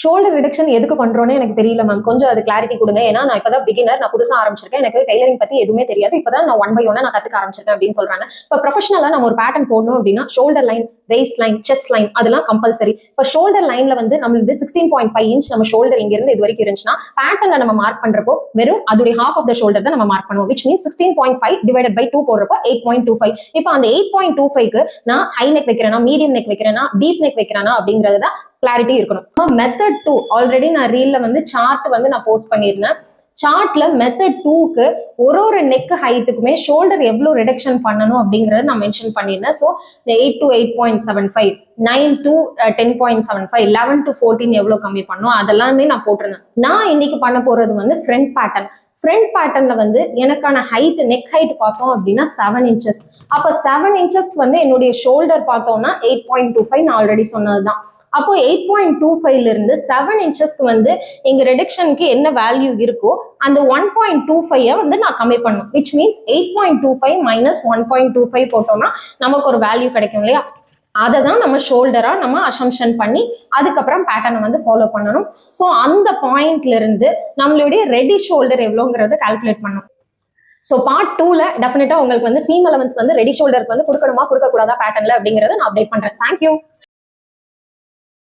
Shoulder reduction எதுக்கு பண்றோம்னு எனக்கு தெரியல மேம், கொஞ்சம் அது கிளாரிட்டி கொடுங்க. ஏன்னா நான் இப்பதான் பிகினர், நான் புதுசா ஆரம்பிச்சிருக்கேன், எனக்கு டெய்லரிங் பத்தி எதுவுமே தெரியாது, இப்பதான் நான் 1 by 1 நான் கத்துக்க ஆரம்பிச்சிருக்கேன் அப்படின்னு சொல்றாங்க. இப்ப ப்ரொஃபஷனலா நம்ம ஒரு பேட்டர்ன் போடணும் அப்படின்னா shoulder line, waste line, chest line அதெல்லாம் கம்பல்சரி. இப்ப ஷோல்டர் லைன்ல வந்து நம்மளுக்கு 16.5 inch நம்ம ஷோல்டர் இங்க இருந்து இது வரைக்கும் இருந்துச்சுன்னா பேட்டர்ன்ல நம்ம மார்க் பண்றப்போ வெறும் அதுடைய half of the shoulder தான் நம்ம மார்க் பண்ணுவோம், which means 16.5 divided by 2 போடுறப்போ 8.25. இப்போ அந்த 8.25க்கு நான் ஹை நெக் வைக்கிறேனா, மீடியம் நெக் வைக்கிறேனா, டீப் நெக் வைக்கிறேனா அப்படிங்கறது தான் கிளாரிட்டி இருக்கணும். மெத்தட் 2 ஆல்ரெடி நான் ரீல்ல வந்து சார்ட் வந்து நான் போஸ்ட் பண்ணியிருந்தேன். சார்ட்ல மெத்தட் 2க்கு ஒரு நெக் ஹைட்டுக்குமே ஷோல்டர் எவ்வளவு ரிடக்ஷன் பண்ணணும் அப்படிங்கறத நான் மென்ஷன் பண்ணியிருந்தேன். ஸோ 8 to 8.75, 9 to 10.75, 11 to 14 எவ்வளவு கம்மி பண்ணணும் அதெல்லாமே நான் போட்டிருந்தேன். நான் இன்னைக்கு பண்ண போறது வந்து ஃப்ரண்ட் பேட்டர்ன். ஃப்ரண்ட் பேட்டர்ன்ல வந்து எனக்கான ஹைட், நெக் ஹைட் பார்த்தோம் அப்படின்னா 7 inches. அப்போ 7 inches வந்து என்னுடைய ஷோல்டர் பார்த்தோம்னா 8.25 நான் ஆல்ரெடி சொன்னதுதான். அப்போ 8.25ல இருந்து 7 inchesக்கு வந்து எங்க ரிடக்ஷனுக்கு என்ன வேல்யூ இருக்கோ அந்த 1.25 வந்து நான் கம்மி பண்ணணும், which means 8.25 minus 1.25 போட்டோம்னா நமக்கு ஒரு வேல்யூ கிடைக்கும் இல்லையா? அதை தான் நம்ம ஷோல்டரா நம்ம அசம்ஷன் பண்ணி அதுக்கப்புறம் பேட்டர்னை வந்து ஃபாலோ பண்ணணும். ஸோ அந்த பாயிண்ட்ல இருந்து நம்மளுடைய ரெடி ஷோல்டர் எவ்வளோங்கிறத கால்குலேட் பண்ணணும். ஸோ பார்ட் 2ல டெஃபினட்டா உங்களுக்கு வந்து சீம் அலவன்ஸ் வந்து ரெடி ஷோல்டருக்கு வந்து கொடுக்கணுமா கொடுக்க கூடாதா பேட்டர்ன்ல அப்படிங்கறத நான் அப்டேட் பண்றேன். தேங்க்யூ.